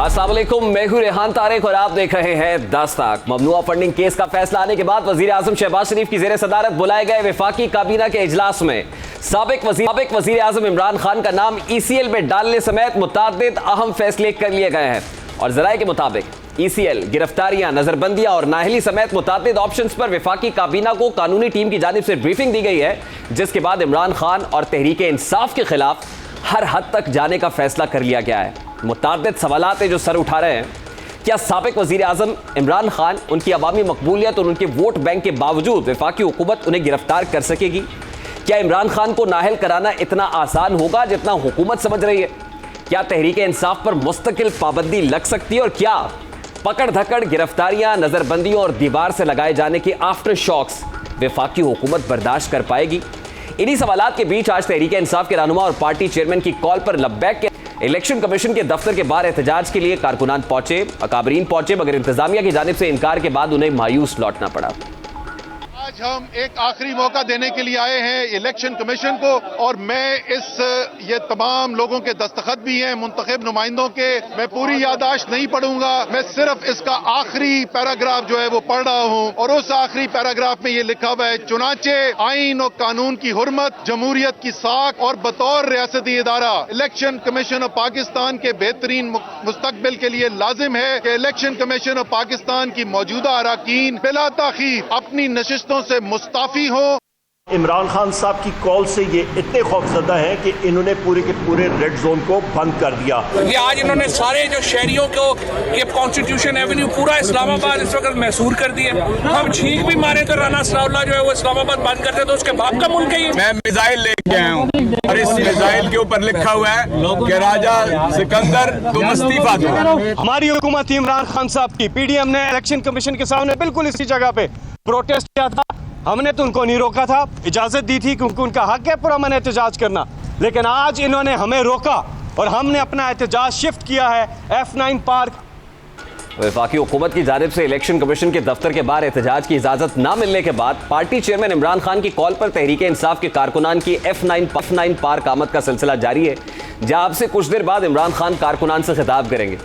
अस्सलाम वालेकुम, मैं हूं रेहान तारिक और आप देख रहे हैं दास्ताक। ममनुआ फंडिंग केस का फैसला आने के बाद वजीर आजम शहबाज शरीफ की जेर सदारत बुलाए गए वफाकी काबीना के इजलास में साबिक वजीर आजम इमरान खान का नाम ECL में डालने समेत मुतअद्दिद अहम फैसले कर लिए गए हैं और जराये के मुताबिक ECL, गिरफ्तारियां, नजरबंदियां और नाअहली समेत मुतअद्दिद ऑप्शंस पर वफाकी काबीना को कानूनी टीम की जानिब से ब्रीफिंग दी गई है, जिसके बाद इमरान खान और तहरीक इंसाफ के खिलाफ हर हद तक जाने का फैसला कर लिया गया है। मुतअद्दिद सवालात जो सर उठा रहे हैं, क्या साबिक वजीर आजम इमरान खान उनकी अवामी मकबूलियत और उनके वोट बैंक के बावजूद वफाकी हुकूमत उन्हें गिरफ्तार कर सकेगी? क्या इमरान खान को नाअहल कराना इतना आसान होगा जितना हुकूमत समझ रही है? क्या तहरीक इंसाफ पर मुस्तकिल पाबंदी लग सकती है? और क्या पकड़ धकड़, गिरफ्तारियां, नजरबंदियों और दीवार से लगाए जाने के आफ्टर शॉक्स वफाकी हुकूमत बर्दाश्त कर पाएगी? इन्हीं सवालात के बीच आज तहरीक इंसाफ के रहनुमा और पार्टी चेयरमैन की कॉल पर लब्बैक के इलेक्शन कमीशन के दफ्तर के बाहर एहतजाज के लिए कारकुनान पहुंचे, अकाबरीन पहुंचे, मगर इंतजामिया की जानिब से इनकार के बाद उन्हें मायूस लौटना पड़ा। आज हम एक आखिरी मौका देने के लिए आए हैं इलेक्शन कमीशन को, और मैं ये तमाम लोगों के दस्तखत भी हैं, मुंतखब नुमाइंदों के। मैं पूरी यादाश्त नहीं पढ़ूंगा, मैं सिर्फ इसका आखिरी पैराग्राफ जो है वो पढ़ रहा हूं, और उस आखिरी पैराग्राफ में ये लिखा हुआ है, चुनाचे आइन और कानून की हुर्मत, जमहूरियत की साख और बतौर रियासती इदारा इलेक्शन कमीशन ऑफ पाकिस्तान के बेहतरीन मुस्तकबिल के लिए लाजिम है कि इलेक्शन कमीशन ऑफ पाकिस्तान की मौजूदा अराकीन बिला ताखीर अपनी नशिस्तों से मुस्ताफी हो। इमरान खान साहब की कॉल से ये इतने खौफजदा हैं कि इन्होंने पूरे के पूरे रेड जोन को बंद कर दिया। ये आज इन्होंने सारे जो शहरियों को ये कॉन्स्टिट्यूशन एवेन्यू पूरा इस्लामाबाद इस वक्त महसूर कर दिया। हम छींक भी मारे तो राना सनाउल्लाह जो है वो इस्लामाबाद बंद करते तो उसके बाप का मुल्क है ये। मैं मिसाइल लेके आया हूँ और इस मिसाइल के ऊपर लिखा हुआ है कि राजा सिकंदर तुम इस्तीफा दो। हमारी हुकूमत इमरान खान साहब की PDM ने इलेक्शन कमीशन के सामने बिल्कुल इसी जगह पे प्रोटेस्ट किया था। हमने तो उनको नहीं रोका था, इजाजत दी थी क्योंकि उनका हक है पुरअमन एहतजाज करना, लेकिन आज इन्होंने हमें रोका और हमने अपना एहतजाज शिफ्ट किया है F9 पार्क। वफाकी हुकूमत की जानिब से इलेक्शन कमीशन के दफ्तर के बाहर एहतजाज की इजाजत न मिलने के बाद पार्टी चेयरमैन इमरान खान की कॉल पर तहरीक इंसाफ के कारकुनान की F9 पार्क आमद का सिलसिला जारी है, जहां अब से कुछ देर बाद इमरान खान कारकुनान से खिताब करेंगे।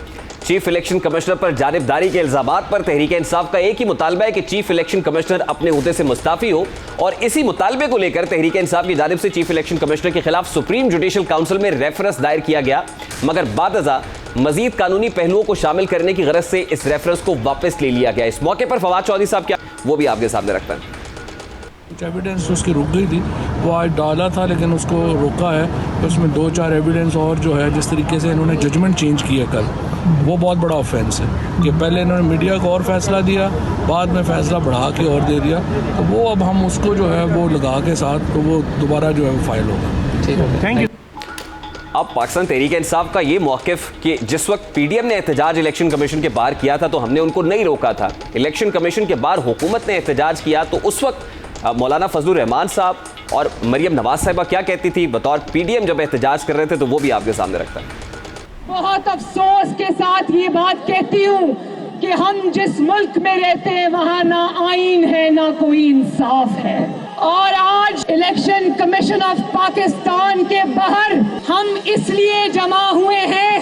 चीफ इलेक्शन कमिश्नर पर जानिबदारी के इल्जामात पर तहरीक इंसाफ का एक ही मुतालबा है कि चीफ इलेक्शन कमिश्नर अपने ओहदे से मुस्ताफी हो, और इसी मुतालबे को लेकर तहरीक इंसाफ की जानिब से चीफ इलेक्शन कमिश्नर के खिलाफ सुप्रीम जुडिशल काउंसिल में रेफरेंस दायर किया गया, मगर बादअज़ा मजीद कानूनी पहलुओं को शामिल करने की गरज से इस रेफरेंस को वापस ले लिया गया। इस मौके पर फवाद चौधरी साहब क्या, वो भी आपके सामने रखता है। एविडेंस उसकी रुक गई थी, वो आज डाला था लेकिन उसको रोका है। तो उसमें 2-4 एविडेंस और जो है जिस तरीके से इन्होंने जजमेंट चेंज किया कल, वो बहुत बड़ा ऑफेंस है कि पहले इन्होंने मीडिया को और फैसला दिया, बाद में फैसला बढ़ा के और दे दिया, तो वो अब हम उसको जो है वो लगा के साथ तो वो दोबारा जो है वो फाइल होगा। ठीक है, थैंक यू। अब पाकिस्तान तहरीक इंसाफ का ये मौक़िफ़ कि जिस वक्त PDM ने एहतजाज इलेक्शन कमीशन के बाहर किया था तो हमने उनको नहीं रोका था, इलेक्शन कमीशन के बाहर हुकूमत ने एहतजाज किया तो उस वक्त मौलाना फजलुर रहमान साहब और मरियम नवाज साहिबा क्या कहती थी बतौर PDM जब एहतजाज कर रहे थे, तो वो भी आपके सामने रखता है। बहुत अफसोस के साथ ये बात कहती हूँ कि हम जिस मुल्क में रहते हैं वहाँ ना आइन है ना कोई इंसाफ है, और आज इलेक्शन कमीशन ऑफ पाकिस्तान के बाहर हम इसलिए जमा हुए हैं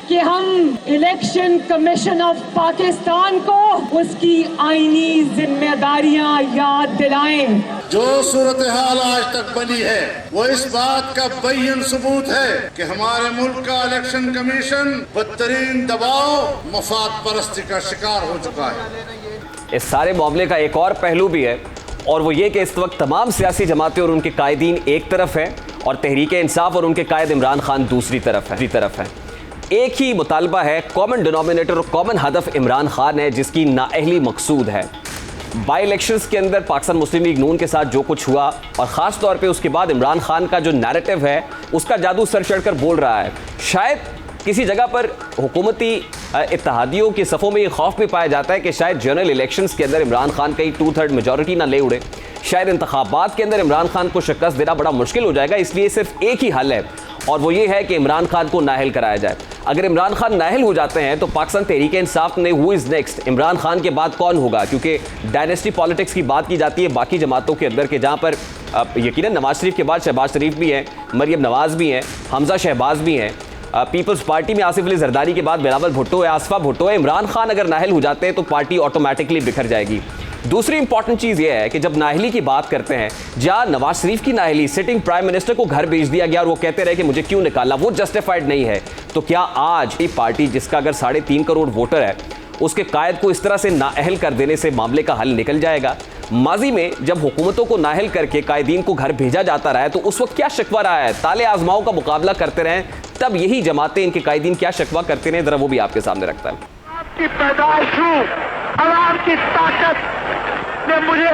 कि हम इलेक्शन कमीशन ऑफ पाकिस्तान को उसकी आईनी जिम्मेदारियां याद दिलाएं। जो सूरत हाल आज तक बनी है वो इस बात का बय्यन सबूत है कि हमारे मुल्क का इलेक्शन कमीशन बदतरीन दबाव, मफाद परस्ती का शिकार हो चुका है। इस सारे मामले का एक और पहलू भी है, और वो ये कि इस वक्त तमाम सियासी जमातें और उनके कायदीन एक तरफ हैं और तहरीक इंसाफ और उनके कायद इमरान खान दूसरी तरफ है। एक ही मुतालबा है, कॉमन डिनोमिनेटर और कॉमन हदफ इमरान खान है, जिसकी नाअहली मकसूद है। बाई इलेक्शंस के अंदर पाकिस्तान मुस्लिम लीग नून के साथ जो कुछ हुआ, और ख़ास तौर पे उसके बाद इमरान खान का जो नैरेटिव है उसका जादू सर चढ़कर बोल रहा है। शायद किसी जगह पर हुकूमती इत्तेहादियों की सफ़ों में ये खौफ भी पाया जाता है कि शायद जनरल इलेक्शंस के अंदर इमरान खान कहीं 2/3 मेजॉरिटी ना ले उड़े, शायद इंतखाबात के अंदर इमरान खान को शिकस्त देना बड़ा मुश्किल हो जाएगा। इसलिए सिर्फ एक ही हल है, और वो ये है कि इमरान खान को नाअहल कराया जाए। अगर इमरान खान नाअहल हो जाते हैं तो पाकिस्तान तहरीक इंसाफ ने who is next, Imran Khan के बाद कौन होगा, क्योंकि डायनेस्टी पॉलिटिक्स की बात की जाती है बाकी जमातों के अंदर के, जहाँ पर यकीनन नवाज शरीफ के बाद शहबाज शरीफ भी हैं, मरियम नवाज भी हैं, हमजा शहबाज भी हैं, पीपल्स पार्टी में आसिफ अली जरदारी के बाद बिलावल भुट्टो है, आसफा भुट्टो है, इमरान खान अगर नाहल हो जाते हैं तो पार्टी ऑटोमेटिकली बिखर जाएगी। दूसरी इंपॉर्टेंट चीज यह है कि जब नाहली की बात करते हैं, जहां नवाज शरीफ की नाहली सिटिंग प्राइम मिनिस्टर को घर भेज दिया गया और वो कहते रहे कि मुझे क्यों निकाला, वो जस्टिफाइड नहीं है, तो क्या आज ये पार्टी जिसका अगर 3.5 करोड़ वोटर है उसके कायद को इस तरह से नाअहल कर देने से मामले का हल निकल जाएगा? माजी में जब हुकूमतों को नाअहल करके कायदीन को घर भेजा जाता रहा है तो उस वक्त क्या शिकवा रहा है? ताले आजमाओं का मुकाबला करते रहे, तब यही जमातें इनके कायदीन क्या शिकवा करते रहे, जरा वो भी आपके सामने रखता है। आपकी पैदाइश हूं, अवाम की ताकत ने मुझे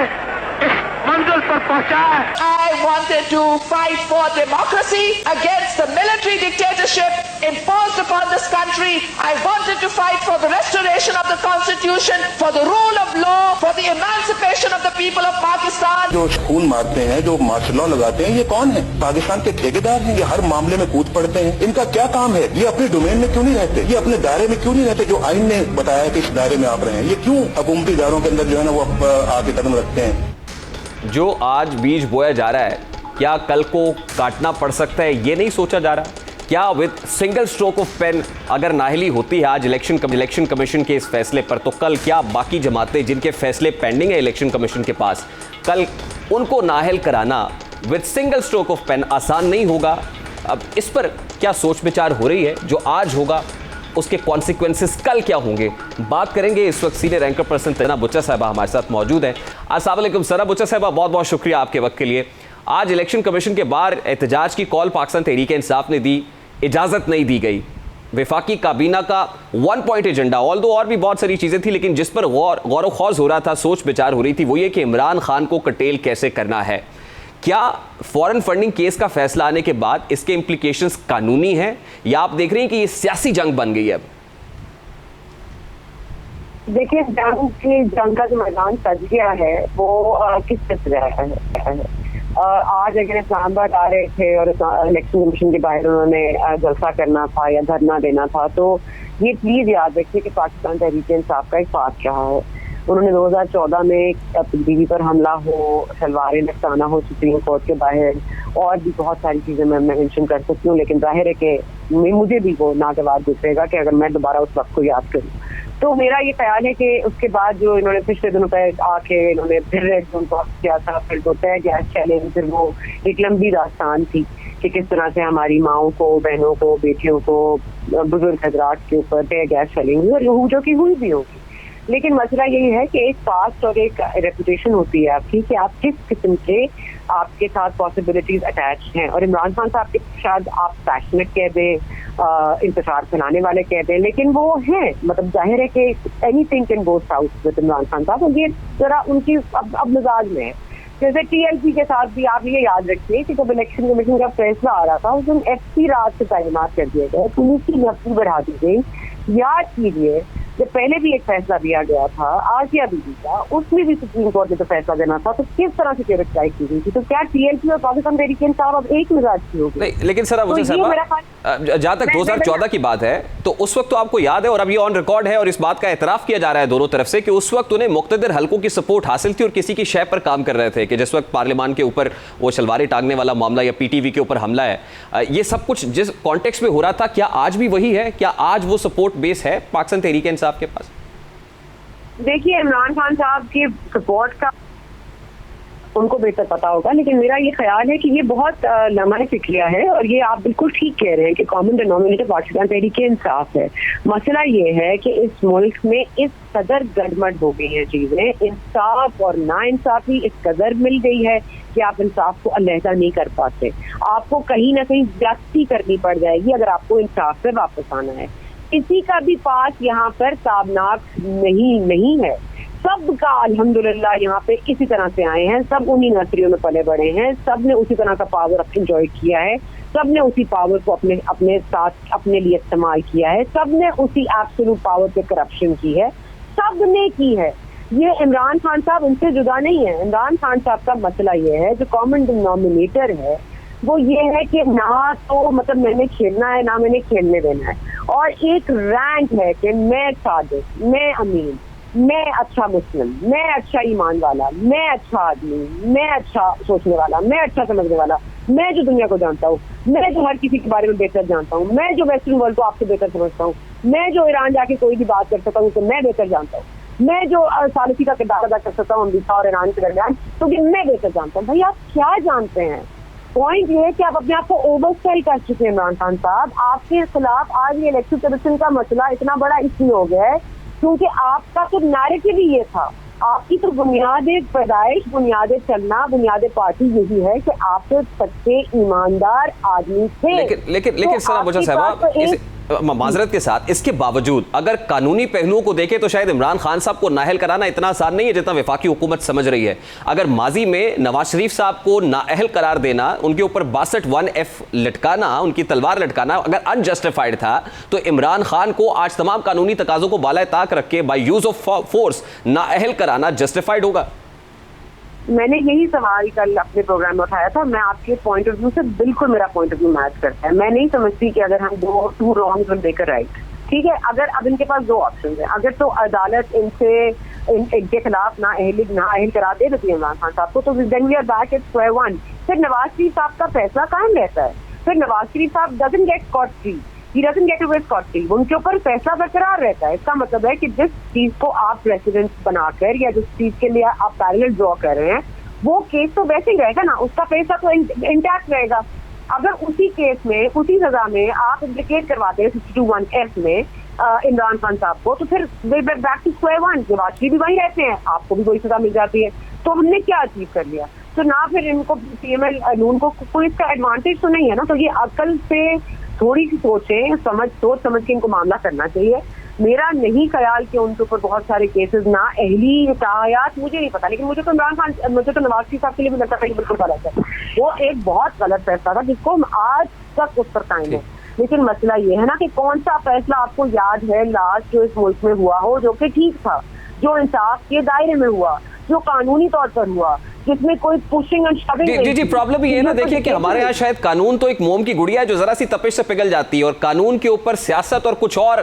इस मंजिल पर पहुंचाया। I wanted to fight for democracy against the military dictatorship imposed upon this country. I wanted to fight for the restoration of the constitution, for the rule of law, for the emancipation of the people of Pakistan. जो खून मारते हैं, जो martial law लगाते हैं, ये कौन है? पाकिस्तान के ठेकेदार हैं? ये हर मामले में कूद पड़ते हैं। इनका क्या काम है? ये अपने डोमेन में क्यों नहीं रहते? ये अपने दायरे में क्यों नहीं रहते? जो आइन ने बताया कि इस दायरे में आप रहे हैं, ये क्यों हुकूमती इदारों के अंदर जो है ना वो आगे कदम रखते हैं? जो आज बीज बोया जा रहा है, क्या कल को काटना पड़ सकता है, ये नहीं सोचा जा रहा? क्या with single stroke of pen अगर नाहली होती है आज इलेक्शन कमीशन के इस फैसले पर, तो कल क्या बाकी जमातें जिनके फैसले पेंडिंग है इलेक्शन कमीशन के पास, कल उनको नाहल कराना with single stroke of pen आसान नहीं होगा? अब इस पर क्या सोच विचार हो रही है? जो आज होगा उसके कॉन्सिक्वेंसेस कल क्या होंगे, बात करेंगे। इस वक्त सीनियर एंकर पर्सन सना बुच्चा साहबा हमारे साथ मौजूद हैं। अस्सलाम वालेकुम सना बुच्चा साहबा, बहुत बहुत शुक्रिया आपके वक्त के लिए। आज इलेक्शन कमीशन के बाहर एहतजाज की कॉल पाकिस्तान तहरीक इंसाफ ने दी, इजाज़त नहीं दी गई। वफाकी काबीना का 1 पॉइंट एजेंडा, ऑल्दो और भी बहुत सारी चीज़ें थी, लेकिन जिस पर गौर खौज हो रहा था, सोच विचार हो रही थी, वो ये कि इमरान खान को कटेल कैसे करना है। क्या फॉरेन फंडिंग केस का फैसला आने के बाद इसके इम्प्लीकेशंस कानूनी हैं, या आप देख रहे हैं कि ये सियासी जंग बन गई है? अब देखिए, जंग का जो मैदान सज गया है वो किस तरह है। आज अगर इस्लामाबाद आ रहे थे और इलेक्शन कमीशन के बाहर उन्होंने जलसा करना था या धरना देना था, तो ये प्लीज याद रखिए कि पाकिस्तान तहरीक इंसाफ का एक पार्ट रहा है। उन्होंने 2014 में बीवी पर हमला हो, सलवारें लटकाना हो सुप्रीम कोर्ट के बाहर, और भी बहुत सारी चीजें मैं मेंशन कर सकती हूँ, लेकिन जाहिर है कि मुझे भी वो नागवार गुजरेगा कि अगर मैं दोबारा उस वक्त को याद करूँ। तो मेरा ये ख्याल है कि उसके बाद जो इन्होंने पिछले दिनों पर आके इन्होंने फिर रेड जोन क्रॉस किया था, फिर वो तय गैस चैलेंज, फिर वो एक लंबी दास्तान थी कि किस तरह से हमारी माओं को, बहनों को, बेटियों को, बुजुर्ग हजरात के ऊपर तय गैस चैलेंज जो कि हुई भी होगी। लेकिन मसला यही है कि एक पास्ट और एक रेपुटेशन होती है आपकी कि आप किस किस्म के आपके साथ पॉसिबिलिटीज अटैच हैं। और इमरान खान साहब के शायद आप पैशनेट कह दें, इंतजार फैलाने वाले कह दें, लेकिन वो हैं, मतलब जाहिर है कि anything can go south with Imran Khan साहब, और ये जरा उनकी अब मिजाज में है। जैसे टीएलपी के साथ भी आप ये याद रखिए कि जब इलेक्शन कमीशन का फैसला आ रहा था उस दिन एफसी रात से तैनात कर दिए गए, पुलिस की नफ्ती बढ़ा दी गई। याद कीजिए, जब पहले भी एक फैसला दिया गया था आसिया बीबी का, उसमें भी सुप्रीम कोर्ट ने तो फैसला देना था, तो किस तरह से टेरर स्ट्राइक की गई थी? तो क्या टीएलपी और पाकिस्तान तहरीक इंसाफ अब एक मिजाज की होगी? नहीं, लेकिन सर जहां तक 2014 की बात है, तो उस वक्त तो आपको याद है और अभी ऑन रिकॉर्ड है और इस बात का एतराफ किया जा रहा है दोनों तरफ से कि उस वक्त उन्हें मुक्तदर हलकों की सपोर्ट हासिल थी और किसी की शय पर काम कर रहे थे, कि जिस वक्त पार्लियामान के ऊपर वो शलवारें टांगने वाला मामला या पीटीवी के ऊपर हमला है, ये सब कुछ जिस कॉन्टेक्स्ट में हो रहा था, क्या आज भी वही है? क्या आज वो सपोर्ट बेस है पाकिस्तान तहरीक इंसाफ के पास? देखिए, इमरान खान साहब के सपोर्ट का उनको बेहतर पता होगा, लेकिन मेरा ये ख्याल है कि ये बहुत लम्हा फिक्रिया है और ये आप बिल्कुल ठीक कह रहे हैं कि कॉमन डिनोमिनेटर पाकिस्तान तहरीक इंसाफ है। मसला ये है कि इस मुल्क में इस कदर गड़बड़ हो गई है चीजें, इंसाफ और नाइंसाफी इस कदर मिल गई है कि आप इंसाफ को अलहदा नहीं कर पाते। आपको कहीं ना कहीं ज्यादती करनी पड़ जाएगी अगर आपको इंसाफ पे वापस आना है। किसी का भी पास यहाँ पर ताबनाक नहीं है, सबका अल्हम्दुलिल्लाह यहाँ पे इसी तरह से आए हैं, सब उन्हीं नर्सरियों में पले बड़े हैं, सब ने उसी तरह का पावर एंजॉय किया है, सब ने उसी पावर को अपने साथ अपने लिए इस्तेमाल किया है, सब ने उसी एब्सोल्यूट पावर पे करप्शन की है, सब ने की है। ये इमरान खान साहब उनसे जुदा नहीं है। इमरान खान साहब का मसला ये है, जो कॉमन डिनोमिनेटर है वो ये है कि ना तो मतलब मैंने खेलना है ना मैंने खेलने देना है, और एक रैंक है कि मैं सादिक, मैं अमीन, मैं अच्छा मुस्लिम, मैं अच्छा ईमान वाला, मैं अच्छा आदमी, मैं अच्छा सोचने वाला, मैं अच्छा समझने वाला। मैं जो दुनिया को जानता हूँ, मैं जो हर किसी के बारे में बेहतर जानता हूँ, मैं जो वेस्टर्न वर्ल्ड को आपसे बेहतर समझता हूँ, मैं जो ईरान जाके कोई भी बात कर सकता हूँ तो मैं बेहतर जानता हूँ, मैं जो सालिसी का किरदार अदा कर सकता हूँ अमेरिका और ईरान के दरमियान, तो कि मैं बेहतर जानता हूँ। भाई आप क्या जानते हैं? पॉइंट ये है कि आप अपने आप को ओवरसेल कर चुके हैं इमरान खान साहब। आपके खिलाफ आज ये इलेक्शन कमीशन का मसला इतना बड़ा इसलिए हो गया है क्योंकि आपका तो नैरेटिव ही ये था, आपकी तो बुनियादी पैदाइश, बुनियादी चलना, बुनियादी पार्टी यही है कि आप तो सच्चे ईमानदार आदमी थे। लेकिन सना मुझा साहब, माजरत के साथ इसके बावजूद अगर कानूनी पहलुओं को देखें तो शायद इमरान खान साहब को नाअहल कराना इतना आसान नहीं है जितना वफाकी हुकूमत समझ रही है। अगर माजी में नवाज शरीफ साहब को नाअहल करार देना, उनके ऊपर 62(1)(f) लटकाना, उनकी तलवार लटकाना अगर अनजस्टिफाइड था, तो इमरान खान को आज तमाम कानूनी तकाजों को बालाए ताक रख के बाय यूज ऑफ फोर्स नाअहल कराना जस्टिफाइड होगा? मैंने यही सवाल कल अपने प्रोग्राम में उठाया था। मैं आपके पॉइंट ऑफ व्यू से बिल्कुल, मेरा पॉइंट ऑफ व्यू मैच करता है। मैं नहीं समझती कि अगर हम two wrongs will make a right, ठीक है। अगर अब इनके पास दो ऑप्शन है, अगर तो अदालत इनके खिलाफ नाअहल करार दे देती है इमरान खान साहब को, तो then we are back at square one. फिर नवाज शरीफ साहब का फैसला कायम रहता है, फिर Nawaz Sharif sahab doesn't get scot free, he doesn't get away scot free, उनके ऊपर फैसला बरकरार रहता है। इसका मतलब है कि जिस चीज को आप प्रेसिडेंट बनाकर या जिस चीज के लिए आप पैरेलल ड्रॉ कर रहे हैं, वो केस तो वैसे ही रहेगा ना, उसका फैसला तो इंटैक्ट रहेगा। अगर उसी केस में, उसी सजा में आप इम्प्लीकेट करवाते हैं 62(1)(f) में इमरान खान साहब को, तो फिर back to square one, Nawaz Sharif भी वहीं रहते हैं, आपको भी वही सजा मिल जाती है। तो हमने क्या अचीव कर लिया? तो ना फिर इनको पीएमएल नून को कोई इसका एडवांटेज तो नहीं है ना। तो ये अकल से थोड़ी सी सोच समझ के इनको मामला करना चाहिए। मेरा नहीं ख्याल कि उनके ऊपर बहुत सारे केसेस ना अहली तायात, मुझे नहीं पता, लेकिन मुझे तो नवाज शरीफ साहब के लिए भी लगता है बिल्कुल गलत है। वो एक बहुत गलत फैसला था जिसको हम आज तक उस पर कायम है। लेकिन मसला ये है ना कि कौन सा फैसला आपको याद है लास्ट जो इस मुल्क में हुआ हो, जो कि ठीक था, जो इंसाफ के दायरे में हुआ, जो कानूनी तौर पर हुआ, जिसमें कोई पुशिंग एंड शविंग। जी प्रॉब्लम ये है ना, देखिए कि हमारे यहाँ शायद कानून तो एक मोम की गुड़िया है जो जरा सी तपिश से पिघल जाती है, और कानून के ऊपर सियासत और कुछ और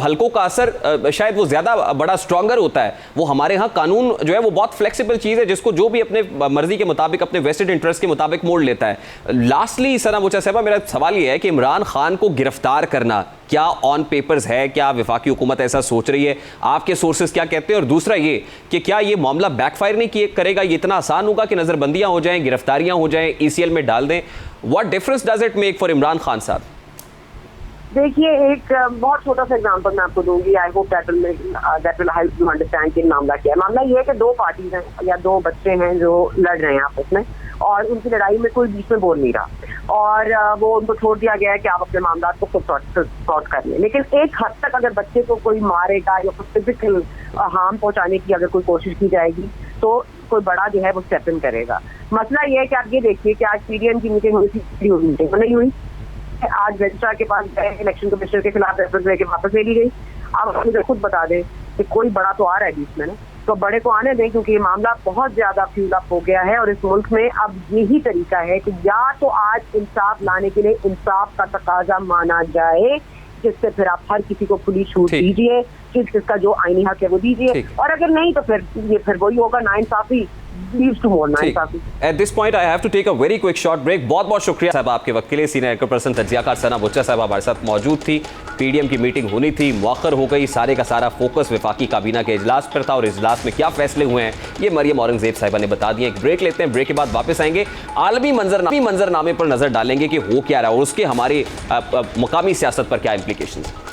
हलकों का असर शायद वो ज्यादा बड़ा स्ट्रॉन्गर होता है। वो हमारे यहाँ कानून जो है वो बहुत फ्लेक्सिबल चीज है, जिसको जो भी अपने मर्जी के मुताबिक, अपने वेस्टेड इंटरेस्ट के मुताबिक मोड़ लेता है। लास्टली सना मुझा साहब, मेरा सवाल ये है कि इमरान खान को गिरफ्तार करना क्या ऑन पेपर्स है? क्या वफाकी हुकूमत ऐसा सोच रही है? आपके सोर्सेज क्या कहते हैं? और दूसरा ये कि क्या ये मामला बैकफायर नहीं करेगा? ये इतना आसान होगा कि नजरबंदियां हो जाएं, गिरफ्तारियां हो जाएं, ECL में डाल दें? What difference does it make for Imran Khan साहब? देखिए, एक बहुत छोटा सा एग्जांपल मैं आपको दूंगी। I hope that will help you understand कि मामला क्या है। मामला ये है कि दो पार्टीज हैं या दो बच्चे हैं जो लड़ रहे हैं आपस में, और उनकी लड़ाई में कोई बीच में बोल नहीं रहा, और वो उनको छोड़ दिया गया है कि आप अपने मामला को खुद सॉर्ट कर लें। लेकिन एक हद तक अगर बच्चे को कोई मारेगा या कोई फिजिकल हार्म पहुंचाने की अगर कोई कोशिश की जाएगी, तो कोई बड़ा जो है वो स्टेप इन करेगा। मसला ये है कि आप ये देखिए कि आज PDM की मीटिंग हुई थी, नहीं हुई। आज रजिस्ट्रार के पास गए, इलेक्शन कमिश्नर के खिलाफ रेफरेंस लेके वापस ले ली गई। अब मुझे खुद बता दें कि कोई बड़ा तो आ रहा है बीच में ना, तो बड़े को आने दें, क्योंकि ये मामला बहुत ज्यादा फ्यूल अप हो गया है। और इस मुल्क में अब यही तरीका है कि या तो आज इंसाफ लाने के लिए इंसाफ का तकाजा माना जाए, जिससे फिर आप हर किसी को खुली छूट दीजिए, जिसका जो आईनी हक है वो दीजिए, और अगर नहीं तो फिर वही होगा, नाइंसाफी leads to more नाइंसाफी। At this point I have to take a very quick short break। बहुत शुक्रिया साहब आपके वक्त के लिए। सीनियर एंकर पर्सन तज्जियाकार सना बुच्चा साहब हमारे साथ मौजूद थी। PDM की मीटिंग होनी थी, मुअख्खर हो गई। सारे का सारा फोकस वफाकी काबीना के इजलास पर था, और इजलास में क्या फैसले हुए हैं ये मरियम औरंगजेब साहिबा ने बता दिए। एक ब्रेक लेते हैं, ब्रेक के बाद वापस आएंगे, आलमी मंजरनामे पर नजर डालेंगे कि हो क्या रहा है और उसके हमारे मकामी सियासत पर क्या इंप्लीकेशन है।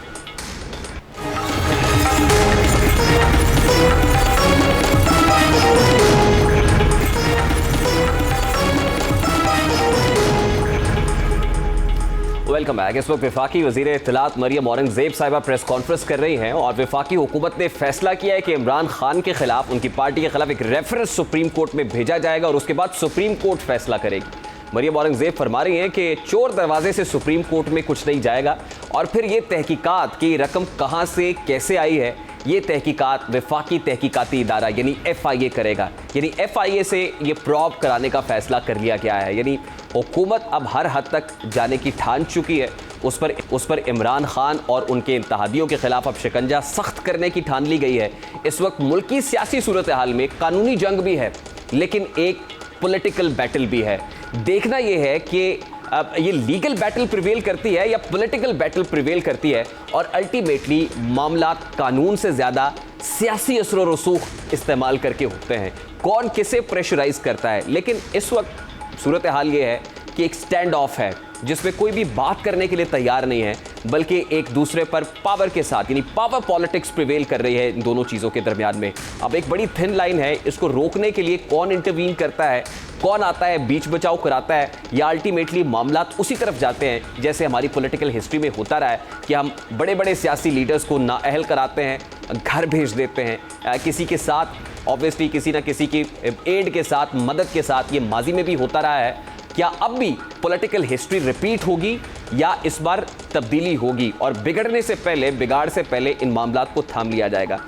Welcome back. इस वक्त वफाकी वज़ीर इत्तलात मरियम औरंगजेब साहिबा प्रेस कॉन्फ्रेंस कर रही हैं, और वफाकी हुकूमत ने फैसला किया है कि इमरान खान के खिलाफ, उनकी पार्टी के खिलाफ एक रेफरेंस सुप्रीम कोर्ट में भेजा जाएगा, और उसके बाद सुप्रीम कोर्ट फैसला करेगी। मरियम औरंगजेब फरमा रही हैं कि चोर दरवाजे से सुप्रीम कोर्ट में कुछ नहीं जाएगा, और फिर ये तहकीकात की रकम कहाँ से कैसे आई है, ये तहकीकात वफाकी तहकीकाती इदारा यानी FIA करेगा। यानी FIA से ये प्रॉब कराने का फैसला कर लिया गया है। यानी हुकूमत अब हर हद तक जाने की ठान चुकी है। उस पर इमरान खान और उनके इत्तेहादियों के खिलाफ अब शिकंजा सख्त करने की ठान ली गई है। इस वक्त मुल्की सियासी सूरत हाल में कानूनी जंग भी है, लेकिन एक पॉलिटिकल बैटल भी है। देखना यह है कि अब ये लीगल बैटल प्रिवेल करती है या पॉलिटिकल बैटल प्रिवेल करती है, और अल्टीमेटली मामला कानून से ज़्यादा सियासी असर और रसूख इस्तेमाल करके होते हैं। कौन किसे प्रेशराइज करता है। लेकिन इस वक्त सूरत हाल ये है कि एक स्टैंड ऑफ है जिसमें कोई भी बात करने के लिए तैयार नहीं है, बल्कि एक दूसरे पर पावर के साथ, यानी पावर पॉलिटिक्स प्रिवेल कर रही है इन दोनों चीज़ों के दरमियान में। अब एक बड़ी थिन लाइन है, इसको रोकने के लिए कौन इंटरवीन करता है, कौन आता है बीच बचाव कराता है, या अल्टीमेटली मामला उसी तरफ जाते हैं जैसे हमारी पॉलिटिकल हिस्ट्री में होता रहा है कि हम बड़े बड़े सियासी लीडर्स को नाअहल कराते हैं, घर भेज देते हैं किसी के साथ, ऑब्वियसली किसी ना किसी की एड के साथ, मदद के साथ। ये माजी में भी होता रहा है। क्या अब भी पॉलिटिकल हिस्ट्री रिपीट होगी या इस बार तब्दीली होगी, और बिगड़ने से पहले, बिगाड़ से पहले इन मामलात को थाम लिया जाएगा।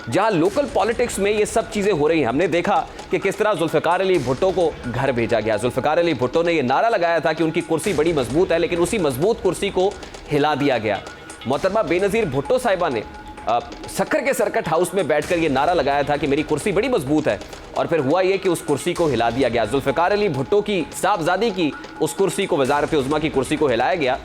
जहां लोकल पॉलिटिक्स में ये सब चीज़ें हो रही हैं, हमने देखा कि किस तरह जुल्फ़िकार अली भुट्टो को घर भेजा गया। जुल्फ़िकार अली भुट्टो ने ये नारा लगाया था कि उनकी कुर्सी बड़ी मजबूत है, लेकिन उसी मजबूत कुर्सी को हिला दिया गया। मोहतरमा बेनज़ीर भुट्टो साहिबा ने सक्खर के सर्किट हाउस में बैठकर ये नारा लगाया था कि मेरी कुर्सी बड़ी मजबूत है, और फिर हुआ ये कि उस कुर्सी को हिला दिया गया। जुल्फ़िकार अली भुट्टो की साहबजादी की उस कुर्सी को, वज़ारत उज़्मा की कुर्सी को हिलाया गया।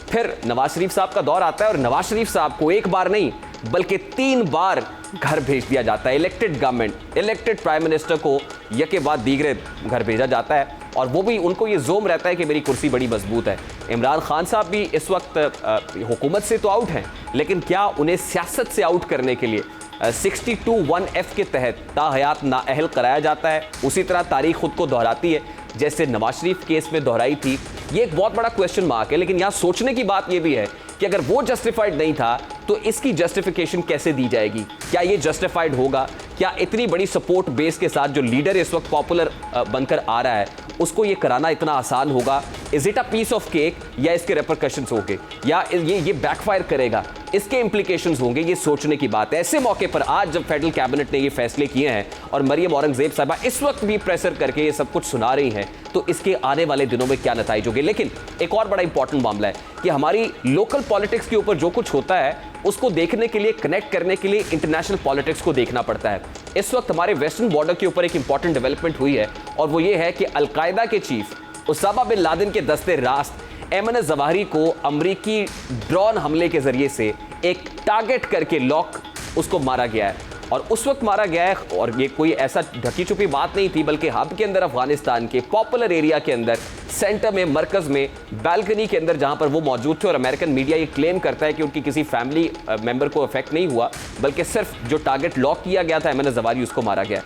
फिर नवाज शरीफ साहब का दौर आता है और नवाज शरीफ साहब को एक बार नहीं बल्कि 3 बार घर भेज दिया जाता है। Elected government, elected prime minister को यके बाद दीगरे घर भेजा जाता है, और वो भी उनको ये जोम रहता है कि मेरी कुर्सी बड़ी मजबूत है। इमरान खान साहब भी इस वक्त हुकूमत से तो आउट हैं, लेकिन क्या उन्हें सियासत से आउट करने के लिए 62(1)(f) के तहत ताहयात नाअहल कराया जाता है। उसी तरह तारीख खुद को दोहराती है जैसे नवाज शरीफ केस में दोहराई थी। ये एक बहुत बड़ा क्वेश्चन मार्क है। लेकिन यहाँ सोचने की बात यह भी है कि अगर वो जस्टिफाइड नहीं था तो इसकी जस्टिफिकेशन कैसे दी जाएगी? क्या ये जस्टिफाइड होगा? क्या इतनी बड़ी सपोर्ट बेस के साथ जो लीडर इस वक्त पॉपुलर बनकर आ रहा है उसको ये कराना इतना आसान होगा? Is it a piece of cake, या इसके रेपरकशंस होंगे, या ये बैकफायर करेगा, इसके इम्प्लीकेशंस होंगे? ये सोचने की बात है। ऐसे मौके पर आज जब फेडरल कैबिनेट ने ये फैसले किए हैं और मरियम औरंगजेब साहिबा इस वक्त भी प्रेशर करके ये सब कुछ सुना रही हैं, तो इसके आने वाले दिनों में क्या नतीजे होंगे? लेकिन एक और बड़ा इंपॉर्टेंट मामला है कि हमारी लोकल पॉलिटिक्स के ऊपर जो कुछ होता है उसको देखने के लिए, कनेक्ट करने के लिए इंटरनेशनल पॉलिटिक्स को देखना पड़ता है। इस वक्त हमारे वेस्टर्न बॉर्डर के ऊपर एक इंपॉर्टेंट डेवलपमेंट हुई है, और वो ये है कि अलकायदा के चीफ उसामा बिन लादेन के दस्ते रास्त ऐमन अज़वाहिरी को अमरीकी ड्रोन हमले के जरिए से एक टारगेट करके लॉक उसको मारा गया है। और उस वक्त मारा गया है, और ये कोई ऐसा ढकी छुपी बात नहीं थी, बल्कि हब के अंदर, अफगानिस्तान के पॉपुलर एरिया के अंदर, सेंटर में, मरकज़ में, बालकनी के अंदर जहां पर वो मौजूद थे। और अमेरिकन मीडिया ये क्लेम करता है कि उनकी किसी फैमिली मेंबर को इफेक्ट नहीं हुआ, बल्कि सिर्फ जो टारगेट लॉक किया गया था ऐमन अज़वाहिरी, उसको मारा गया।